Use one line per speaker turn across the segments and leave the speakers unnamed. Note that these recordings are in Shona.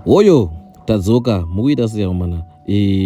Oyo, Tazoka, Muida Sayamana.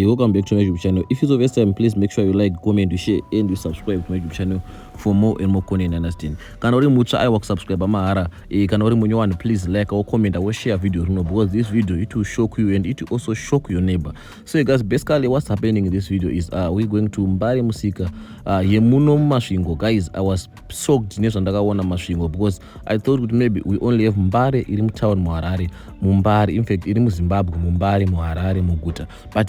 Welcome back to my YouTube channel. If it's the first time, please make sure you like, comment, you share, and you subscribe to my YouTube channel for more and more content. Understand? Kanori mucha I work subscribe mahara. Kanori munyoan please like or comment or share video. No, because this video it will shock you and it will also shock your neighbor. So guys, basically what's happening in this video is we're going to Mbare Musika Masvingo. Guys, I was shocked ndakaona Masvingo because I thought maybe we only have Mbare in town Muharare, Mumbare, in fact in Zimbabwe, Mumbare, Muharare, Muguta. But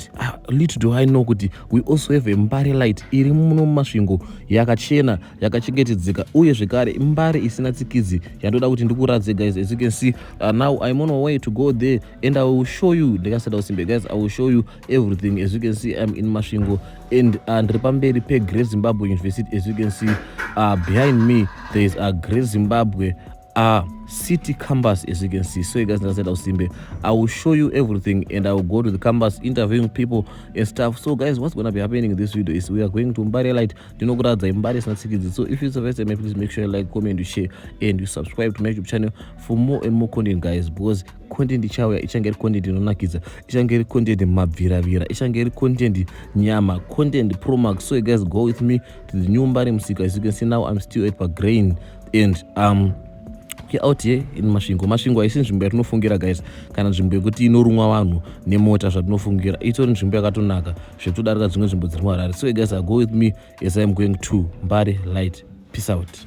little do I know kuti we also have a Mbare Lite iri muno Masvingo yakachena yakachengetedzeka uye zvekare Mbare isina tsikidzi yandoda kuti ndikuradze guys. As you can see now I'm on my way to go there and I will show you guys, I will show you everything. As you can see I'm in Masvingo and ndiri pamberi pe Great Zimbabwe University. As you can see behind me there is a Great Zimbabwe city campus, as you can see. So guys, I will show you everything and I will go to the campus interviewing people and stuff. So guys, what's gonna be happening in this video is we are going to Mbare Lite. So if it's the first time, please make sure you like, comment, you share, and you subscribe to my YouTube channel for more and more content, guys, because content ichauya ichangeri content inonakidza, ichangeri content mabviravira, ichangeri content nyama, content pro max. So guys, go with me to the new Mbare Musika. As you can see now I'm still at Pagrain and out here in Masvingo haisi nzvimbo yatinofungira guys, kana nzvimbo yekuti inorumwa vanhu nemota zvatinofungira. Itori nzvimbo yakatonaka zvetodarika dzimwe nzvimbo dziri muHarare. So guys, go with me as I'm going to Mbare Lite. Peace out.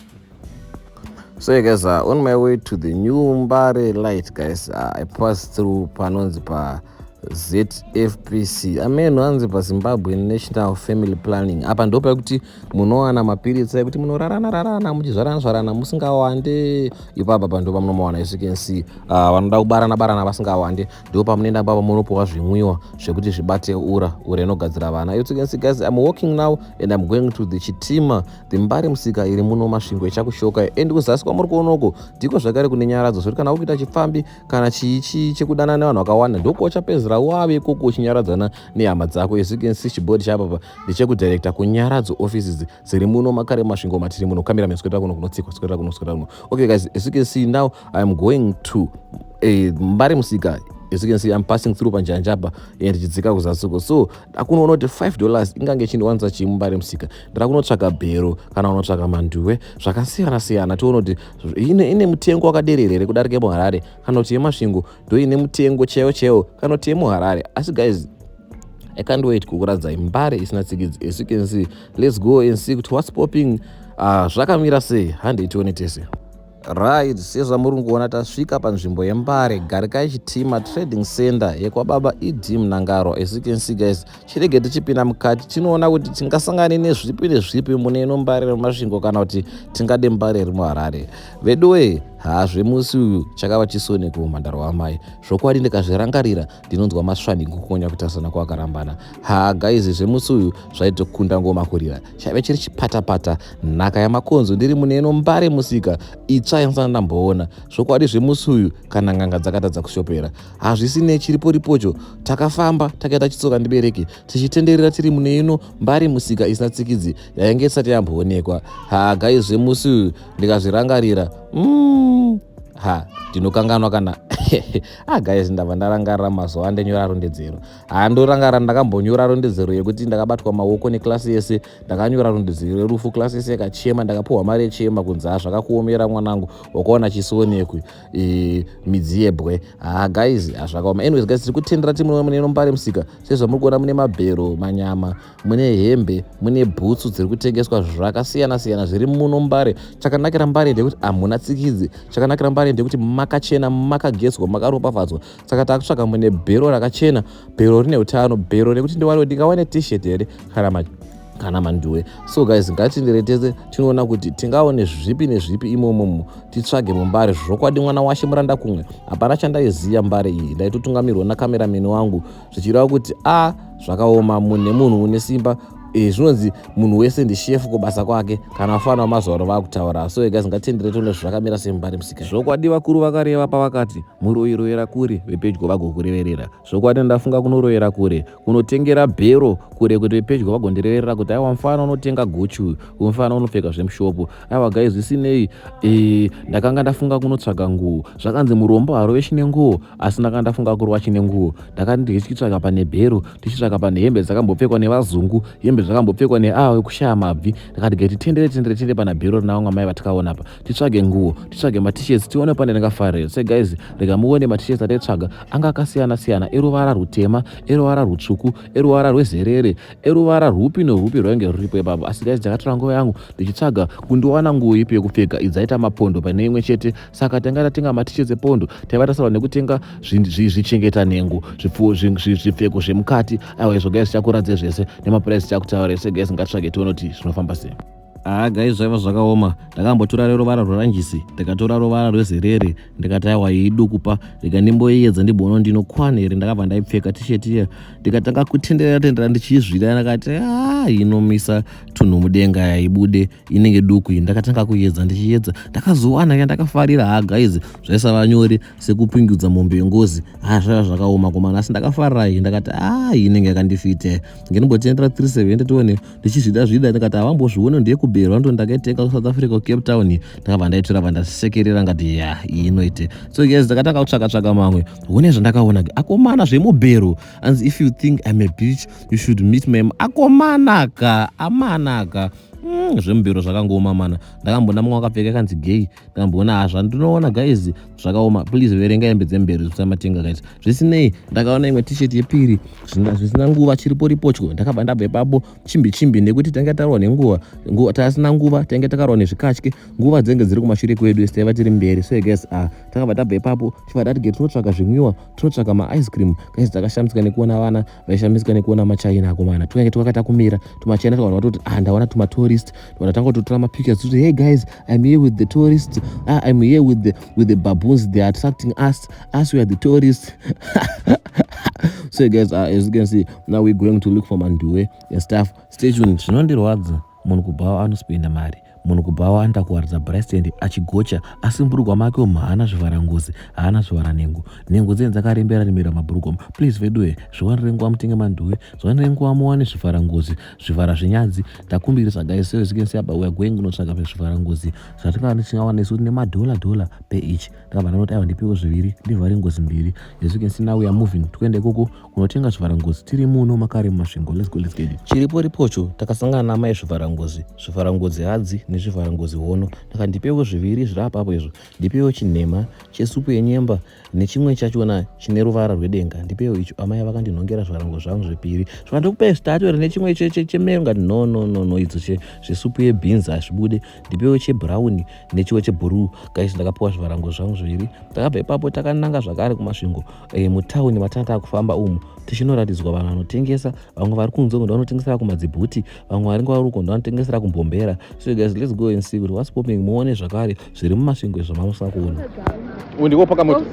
So guys, on my way to the new Mbare Lite guys, I passed through panonzi pa ZFPC ameno anzi pa Zimbabwe National Family Planning. Apa ndo pakuti munowana mapiritsi ekuti munorarana muchizvarana musingawande. Ipapa pando pamunowana. As you can see vanoda kubarana vasingawande ndipo pamunoenda papa munopuwa zvimwiwa zvekuti zvibate ura inogadzira vana. As you can see guys, I'm walking now and I'm going to the Chitima, the Mbare Musika iri muno Masvingo ichakushoka. And kuzasi kwamuri kuonoko ndiko zvakare kune nyaradzo zvekuti kana ukuita chifambi kana chichi chekudana nevanhu vakawanda ndoko uchapezera wave ikoko uchinyaradzana nehama dzako. As you can see chibhodi chapapa ndechekudirector kunyaradzo offices dziri muno makare Masvingo matiri muno. Kamera mesweta kuno kunotsikwa. Okay guys, as you can see now I'm going to Mbare Musika. As you can see I'm passing through panjanjapa and chidzika kuzasuko. So akunoona kuti $5 ingange chinowanza chiMbare Musika. Ndira kunotsvaka bhero kana unotsvaka manduwe zvakasiyana tiona kuti ine mutengo wakadererere kudarike muHarare kana kuti yeMasvingo ndo ine mutengo chaiwo kana kuti yemuHarare. Asi guys, I can't wait kukuradza Mbare isina tsikidzi. As you can see, let's go and see what's popping. Zvakamira sei handi tione tese. Right, sezvamuri kuona tasvika panzvimbo yeMbare Garikai Chitima Trading Center yekwababa Idi Mnangagwa. As you can see guys, chirege tichipinda mukati tinoona kuti tingasangane nezvipi mune ino Mbare reMasvingo kana kuti tingade Mbare remuHarare. Veduwe zvemusi uyu chakava chisoni kumhandara wamai. Zvokwadi ndikazvirangarira ndinonzwa Masvingo kukonya kutasana kwakarambana. Guys, zvemusi uyu zvaitokunda ngoma kurira. Chaive chiri chipatapata nhaka yamakonzo ndiri mune ino Mbare Musika itsva yansana ndamboona. Zvokwadi zvemusi uyu kana nganga dzakatadza kushopera. Hazvisine chiripo-ripocho takafamba takaita chitsoka ndibereke tichitenderera tiri mune ino Mbare Musika isina tsikidzi yainge isati yamboonekwa. Guys, zvemusi uyu ndikazvirangarira ndinokanganwa kana guys, ndabva ndarangarira mazuva andenyora rondedzero. Ndorangarira ndakambonyora rondedzero yekuti ndakabatwa maoko neklasi yese. Ndakanyora rondedzero yerufu, klasi yese yakachema, ndakapuhwa mari yechema kunzi zvakakuomera mwanangu wakaona chisionekwe midzi yebwe. Guys, zvakaoma. Anyways guys, tiri kutendera mune ino Mbare Musika. Sezvamuri kuona mune mabhero, manyama, mune hembe, mune bhutsu dziri kutengeswa zvakasiyana zviri muno Mbare. Chakanakira Mbare ndekuti hamuna tsikidzi. Chakanakira Mbare ndekuti makachena, makagezwa, makaropafadzwa. Saka takutsvaka mune bhero rakachena, bhero rine utano, bhero rekuti ndingawane t-shirt here kana manduwe. So guys, ngatindiretese tinoona kuti tingaone zvipi imomo titsvage muMbare. Zvokwadi mwana washe muranda kumwe. Hapana chandaiziya Mbare iyi. Ndaitotungamirwa nakamerameni wangu zvichireva kuti zvakaoma. Mune munhu une simba zvinonzi munhu wese ndishefu kubasa kwake kana vafana vamazuva vakutaura. So guys, ngatendere tone zvakamira seMbare Musika. Zvokwadi vakuru vakareva pavakati muroiroera kure vepedyo vagokureverera. Zvokwadi ndafunga kunoroera kure kunotengera bhero kure kuti vepedyo vagondireverera kuti aiwa mufana unotenga guchu, mufana unopfeka zvemushopo. Aiwa guys, zvisinei ndakanga ndafunga kunotsvaga nguo. Zvakanzi murombo harove chine nguo, asi ndakanga ndafunga kurwa chine nguo. Ndakati ndichitsvaga pane bhero, tichitsvaga pane hembe dzakambopfekwa nevazungu, hembe zvakambopfekwa neavo vekushaya mabvi. Ndakati tendere pana bhero rinavo mwamai vatakaona apa, titsvage nguo, titsvage matisheti tione pane ndingafarira. So guys, rega muone matisheti ataitsvaga anga akasiyana siyana, eruvara rutema, eruvara rutsvuku, eruvara rwezerere, eruvara rwupi norwupi rwainge ruripo ipapo. Asi guys, ndakatora nguo yangu ndichitsvaga kundiwana nguo ipi yekupfeka idzaita mapondo pane imwe chete. Saka tanga tatenga matisheti epondo, taiva tasaura nekutenga zvichengeta nhengo, zvipfeko zvemukati. Aiwa izvo guys, chakuradze zvese nemapuraisi chakutaura. So guys, ngatsvage tione kuti zvinofamba sei. Guys, zvaiva zvakaoma. Ndakambotora ruvara rworanjisi, ndikatora ruvara rwezerere, ndikati aiwa idukupa, ndikandimboiedza ndibona ndinokwana here. Ndakabva ndaipfeka tisheti iya, ndikatanga kutendera ndichizvida. Ndakati inomisa tunhu mudenga yaibude inenge duku iyi. Ndakatanga kuedza ndichiedza, ndakazowana yandakafarira. Guys, zvaisava nyore sekupingudza mombe yengozi. Zvaiva zvakaoma komana, asi ndakafarira iyi. Ndakati inenge yakandifite. Ndinombotendera 370 tione ndichizvida. Ndikati havambozviona ndiye kubhero ando ndakaitenga kuSouth Africa Cape Town. Ndakabva ndaitora vandasekerera ngati iyi inoite. So guys, ndakatanga kutsvaka mamwe. One zvandakaona akomana zvemubhero. And if you think I'm a bitch, you should meet me. Akomanaka, amanaka. Zvemubhero zvakangooma mana. Ndakambona mumwe akapfeka kanzi gay. Ndakambona zvandinoona guys zvakaoma. Please verenga hembe dzembero zvisamatenga guys. Zvisinei, ndakaona imwe t-shirt yepiri zvisina nguva chiripo ripotyo. Ndakabva ndabva ipapo chimbi nekuti tanga tarowa nenguva. Tasina nguva tanga takarowa nezvikatye. Nguva dzenge dziri kumashure kwedu taiva tiri mberi. So guys, takabva tabva ipapo chibva tati tinotsvaka zvimwiwa, tinotsvaka ma-ice cream. Guys, takashamisika nekuona vana, vaishamisika nekuona machaina akomana. Tukange twakata kumira tumachaina tukaona kuti ndawana tourist. Tanga totora mapictures to hey guys, I'm here with the tourists. I'm here with the baboons. They are attracting us. We are the tourists. So guys, as you can see, now we're going to look for Mandue and stuff. Stay tuned. Zvinondirwadza munhu kubvawa anospenda mari, munhu kubvawa anoita kuwaridza breast achigocha, asi mburugwa make umu haana zvivharangozi, haana zvivhara nhengo dzenyu dzakarembera mabhurugwa. Please vedue zviwanire nguva mutenge Mandue, zviwanire nguva muwane zvivharangozi, zvivhara zvenyadzi. Takumbirisa guys, so as you can see we are going kunotsvaka zvivharangozi zvatingawana nesu $1 per each. Ndakabva ndanoti aiwa ndipewo zviviri ndivhare ngozi mbiri. As you can see now we are moving tuende ikoko kunotenga zvivharangozi tiri muno makare mumasvingo. Let's get it. Chiripo ripocho takasangana namai zvivharangozi hadzi nezvivharangozi hono. Ndakandipewo zviviri zviri apapo izvo. Ndipewo chinhema chesupu yenyemba nechimwe chachona chine ruvara rwedenga. Ndipewo icho. Amai vakandinhongera zvivharangozi zvangu zvipiri. Zvandokupa zitatu here nechimwe chemero ngati no idzo zvesupu yebeans hazvibude. Ndipewo chebrown nechimwe chebhuruu. Guys, ndakapiwa zvivharangozi zvangu zviviri. Takabva ipapo takananga zvakare kumasvingo mutauni matata akufamba umu tichinoratidzwa vanhu vanotengesa. Vamwe vari kunze kundo vanotengesera kumadzibhuti, vamwe vari ngvari kundo vanotengesera kumbombera. So guys, let's go and see what's popping. Muone zvakare zviri mumasvingo izvo mamusa kuona. Ndiko pakamoto.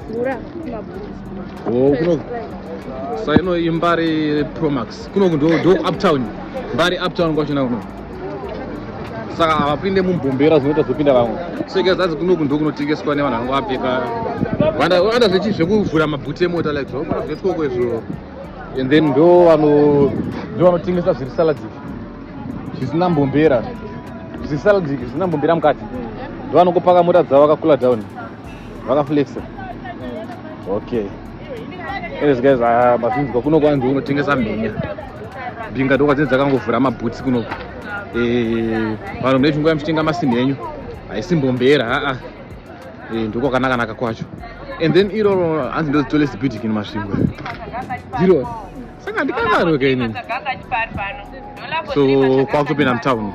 Kuno saino imbare Promax. Kuno ndo uptown. Mbare uptown kwachona kuno. Saka avapinde mumbombera zvinoita zvopinda vamwe. So guys, that's kuno kunotengeswa nevanhu vanopfeka vanda zvekuvhura mabhuti emota like so. Zvekoko izvo. And then ndo vanotengesa zviri salad zvisina mbombera. Salad zvisina mbombera mukati. Ndo vanongopaka mota dzavo vakakula down. Vakaflexa. Okay. Anyways guys, Masvingo kuno kwanzi unotengesa mhenya. Mbinga ndo kwadzinzi dzakangovhura mabhuti kuno. Vanhu mnechingwa muchitenga masinhenyu. Haisi mbombera, ndiko kanaka kwacho. And then iroro hanzi ndo tallest building in Masvingo. Zero. Saka ndikakaro kaini. So kwakutopinda mtown.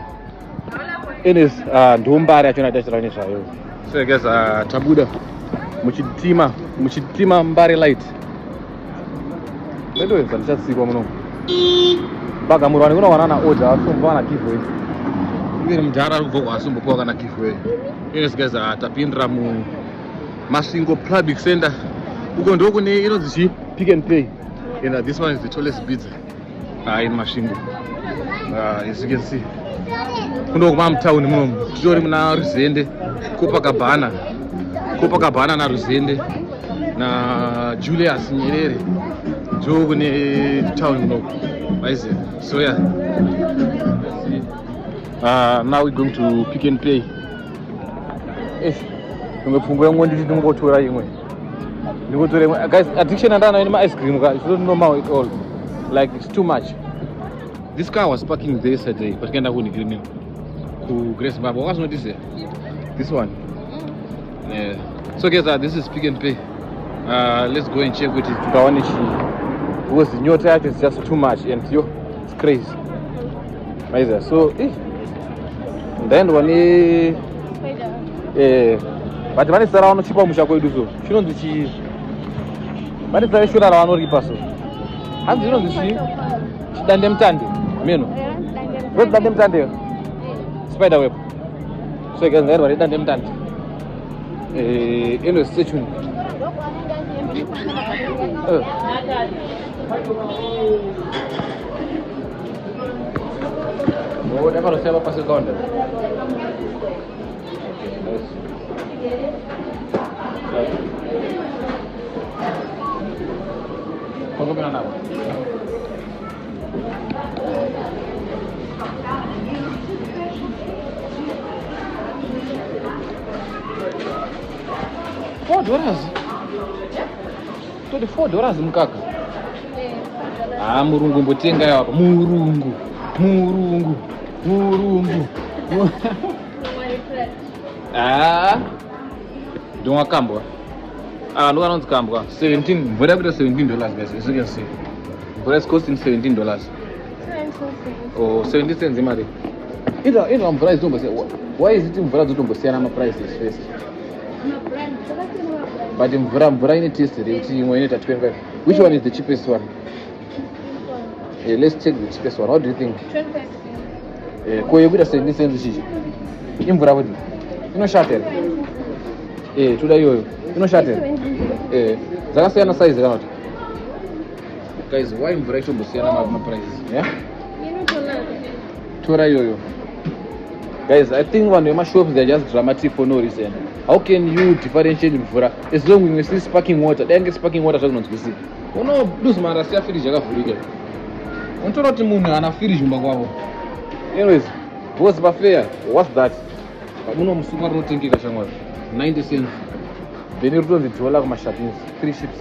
Anyways, ndo Mbare achona tachirani zvayo. So guys, tabuda muchitima Mbare Lite. Ndo enza ndichatsikwa muno. Baga murwani unowana na order asombowana giveaway. Ngiri mudhara kubva asombopuwa kana giveaway. Anyways guys, tapindira mu Masvingo Public Center. Uko ndo kune inonzi Pick and Pay. And this one is the tallest bidder in Masvingo.
As you can see, kundokuva town munomu titori muna Ruzende, Copacabana na Ruzende na Julius Nyerere ndo kune town munomu. So yeah, now we're going to Pick and Pay. Guys, addiction and ice cream, guys, you don't know how it all. Like, it's too much. This car was parking there yesterday, but can't have any green. Grace Baba, what's not this? This one. Yeah. So guys, this is Pick and Pay. Let's go and check with it. Because the new tire is just too much, and it's crazy. So, then when but when it's around cheaper, we shall go do so. She don't do cheese. But it's a sure around or repasso. How do you know the sea? Done them tandy. Meno. What done them tandy? Spider web. So again, there were done them tandy. In a station. Whatever the server passes on them. $4. $24 mkaka. Murungu mbotenga yapa. Murungu. Don't want Cambwa. No one wants Cambwa. 17, whatever $17, guys, as you can see. But it's costing $17. Oh, 70 cents, Mari. I'm price don't say why is it in Brazil don't say I'm prices first? But in Brazil tasted it when it at 25. Which one is the cheapest one? Let's check the cheapest one. What do you think? 25 cents. Ko yebuda 70 cents shishi. Imvura wadi. Shatter. Today you shatter. Zakasiyana size kana. Guys, why imvura ichobosiyana ma prices? Yeah? Tora yoyo. Guys, I think one of my shops they're just dramatic for no reason. How can you differentiate mvura? As long as you see sparkling water, then get sparkling water doesn't see. No, blues mara siya fridge yakavurika. Untola kuti munhu ana fridge mumba kwavo. Anyways, what's fair? What's that? Muno musuka rotengeka shamwari 90 cents. Then you don't $1 kuma shoppings, 3 ships.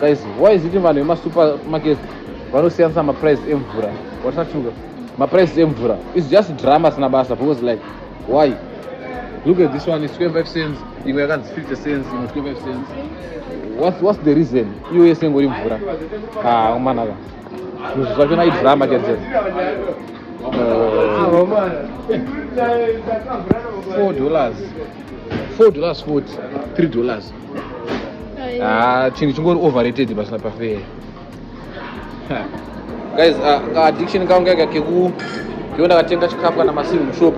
Guys, why is it in vanhu supermarket vanosiyana ma price emvura? Watachuka. My price is emvura. It's just drama snabasa because like why? Look at this one, it's 25 cents. You got 50 cents, 25 cents. What's the reason? You are saying going emvura. Umanaga. So I can drama get it. $4 food, $3. Chingo overrated but not fair. Guys, addiction kaongeka kiona katenga chikafu kana masimu mushop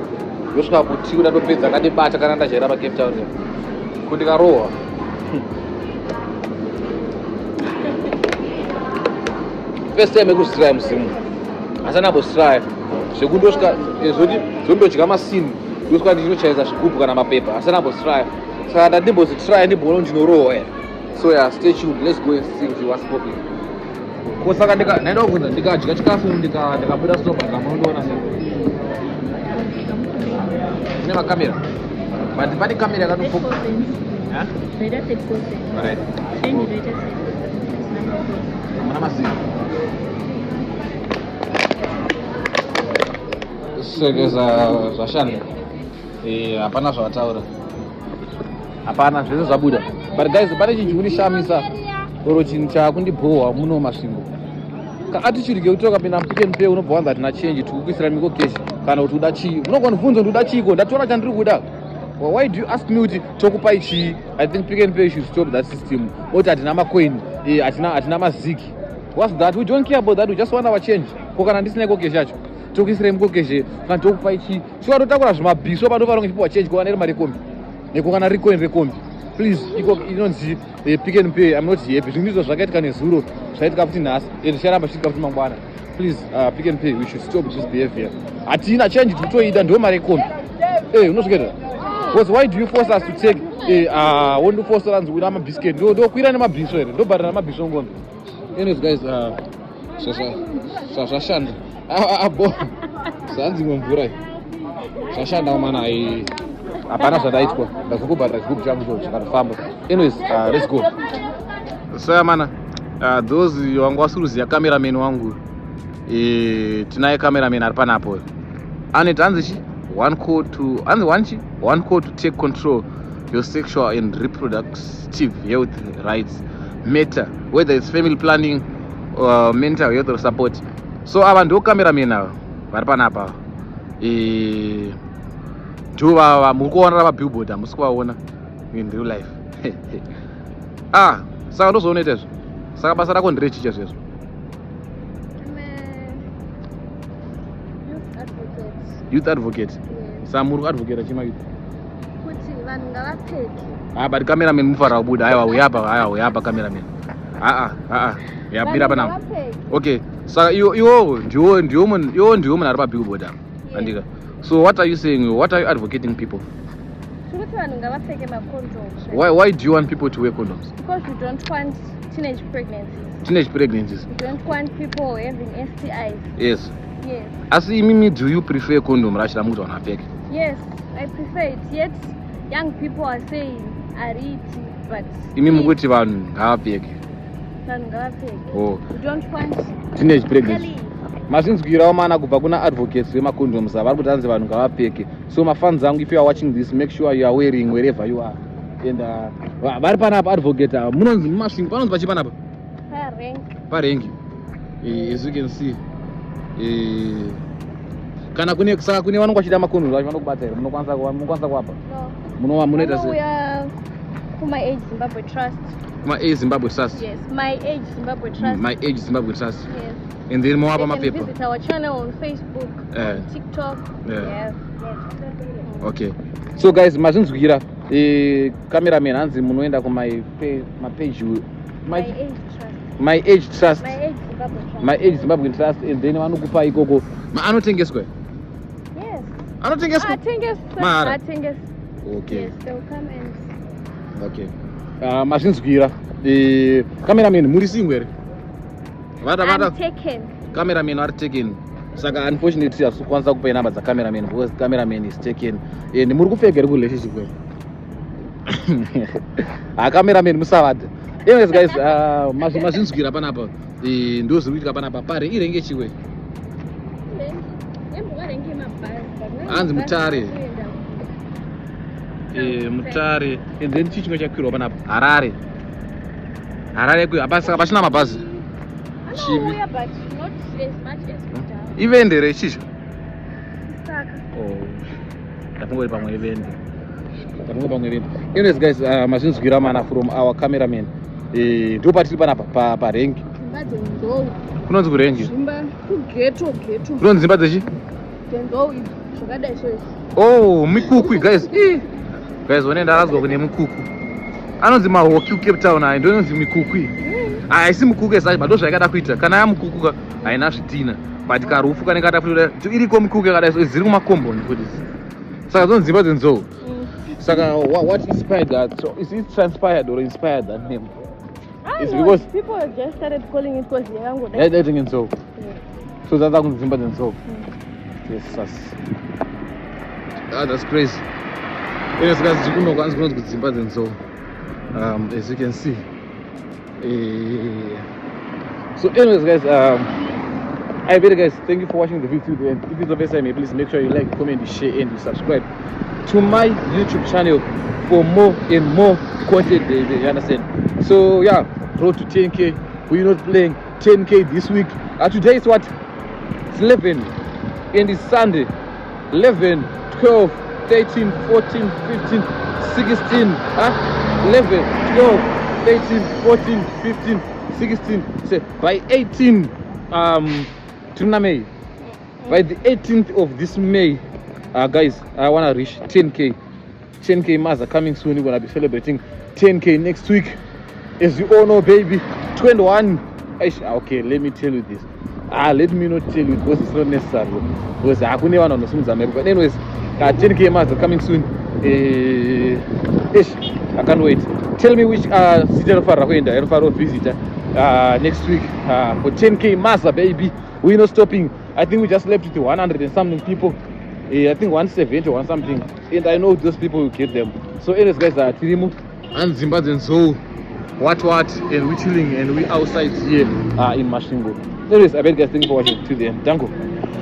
yosvika kuti unatopedza kadibata kana ndachera pa Cape Town kuti karowa first time ekustry musimu asana bostry zvekundosvika zondodya masini yosvika ndichinochaisa zvigubhu kana mapepa asana bostry saka ndadimbozitry ndibona ndinorowa so yeah, stay tuned, let's go and see what's popping. Kosaka ndaenda kubvunza ndikadya chikafu ndikabuda stopa ndamondoona sei ne makamera but pane kamera yakanofoka mana masini sekeza zvashanda hapana zvavataura hapana zvese zvabuda but guys pane chinhu chikunishamisa oro chinhu chakundibhohwa muno Masvingo attitude kekutoka pina Pick and Pay unobva wanza tina change tikukuisira miko cash kana kuti uda chii unogona kubvunza kuti uda chiko ndatoona chandiri kuda. Why do you ask me kuti tokupa ichi? I think Pick and Pay should stop that system. Oti hatina macoin hatina maziki. What's that? We don't care about that, we just want our change. Kokana ndisina iko cash yacho tokuisira miko cash kana tokupa ichi sio totakura zvimabhiso panova rongo chipiwa change kokana iri mari kombi nekokana recoin rekombi please inonzi Pick and Pay. I'm not happy. Zvindizvo zvakaitika nezuro zvaitika futi nhasi and zvicharambe zvichiitika futi mangwana. Please Pick and Pay, we should stop this behavior. Hatina change tikutoida ndo mari yekombi. Unosvika. Because why do you force us to take won't force us with a biscuit? Do kwira nemabhiso here. Do bhara nemabhiso ngombe. Anyways guys, zvashanda. Abo. Sanzi mvura. Zvashanda mana hapana zvadaitwa. Ndakubhara chigubu changu chakafamba. Anyways, let's go. So mana, those wanga wasuruziya cameraman wangu. Tinaye cameraman ari panapo. Aneti hanzichi one call to take control your sexual and reproductive health rights matter, whether it's family planning or mental health or support. So ava ndo cameraman ava vari panapa. Ndivo muri kuona rava billboard hamusi kuvaona in real life. Saka ndozoona izvo. Saka basa rako nderechicha zvezvo. Youth advocate. Saka muri kuadvocate chima youth.
Kuti vanhu ngavapfeke.
But cameraman mufara kubuda. Aiwa uyapa cameraman. Yapira panapa. Okay. Saka iwo ndiwo munhu ari pabillboard apa. Andika. So what are you saying? What are you advocating people?
Kuti vanhu ngavapfeke macondoms.
Why do you want people to wear condoms?
Because we don't want teenage pregnancies. We don't want people having STIs.
Yes.
Yes.
Asi mimi, do you prefer condom rashira muti vanhu vapfeke?
Yes, I prefer it. Yet young people are saying ariti, but
imi mukuti vanhu ngavapfeke.
We don't want
teenage pregnancy. Mazvinzwirawo mana kubva kuna advocates vemacondoms vari kuti hanzi vanhu ngavapfeke. So mafans angu, if you are watching this, make sure you are wearing wherever you are. And vari panapa advocate ava munonzi mumasvingo panonzi pachi panapa parengi. As you can see, kana kune vanonga vachida macondoms vacho vanokubata here. Munokwanisa kuapa munoita sei?
My Age Zimbabwe Trust.
My Age Zimbabwe Trust.
Yes, My Age Zimbabwe Trust.
My Age Zimbabwe Trust.
Yes.
And then more about my
people.
paper.
Visit our channel on Facebook, on TikTok.
Yeah.
Yes.
Okay. So guys, mazvinzwira cameraman hanzi munoenda ku my page
My Age Trust.
My Age Trust.
My Age Zimbabwe Trust.
My Age Zimbabwe Trust, and then vanokupa ikoko. Anotengeswa?
Yes.
Anotengeswa?
Atengeswa.
Okay.
Yes, they'll come and.
Okay. Mazvinzwira cameraman muri single here?
I'm taken.
Cameraman are taken. Saka unfortunately hasikwanisa kupa number dza cameraman because cameraman is taken. And muri kupfeka ku relationship here. Cameraman musavada. Anyways guys, mazvinzwira panapa. Ndo zviri kuitika panapa pare irenge chiwe. Hanzi Mutare. Mutare. And then chichinga chakwirwa panapa Harare kwe apasina mabhazi.
Chivi. But not as much as Mutare.
Event here chicho.
Saka.
Tapongori pamwe event. Anyways guys, mazvinzwira mana from our cameraman. Ndo patiri panapa parengi. Kunonzi kurengi.
Zimba kugeto.
Kunonzi zimba dzechi?
Tendo zvakadai so.
Mikuku guys. Guys, wanaenda razwa kune mikuku. Anonzi mahoki Cape Town ayi ndo inonzi mikuku. Haisi mikuku esachi but ndozvaikada kuita. Kana yamukuku haina zvidhina. But karufu kanenge katafuta iriko mikuku yakadai so ziri kumakombound kuti. Saka zonzi zimba dzenzou. Saka what inspired that? So is it transpired or inspired that name? It's because
people just started calling it because yango.
Yeah, dating in so. So that's how Zimba and so. Yes, that's crazy. Yes, guys, you know what's going to Zimba and so. As you can see. So anyways guys, I beg guys, thank you for watching the video, and if it's the first time, please make sure you like, comment, share, and you subscribe to my YouTube channel for more and more content. You understand? So yeah, road to 10k. We're not playing 10k this week. Today is what? It's 11, and it's Sunday. 11, 12, 13, 14, 15, 16. 11, 12, 13, 14, 15, 16. So by 18, May. By the 18th of this May, guys, I wanna reach 10k. 10k Mazda coming soon. We're gonna be celebrating 10k next week. As you all know, baby, 21. Okay, let me tell you this. Let me not tell you because it's not necessary. Because I couldn't even understand. But anyways, 10k master coming soon. I can't wait. Tell me which city I'll visit next week for 10k master, baby. We're not stopping. I think we just left with 100 and something people. I think 170 or something. And I know those people will get them. So anyways, guys, Tirimu and Zimbabwe and so what, and we're chilling and we're outside here in Masvingo. Anyways, I bet guys, thank you for watching till the end. Thank you.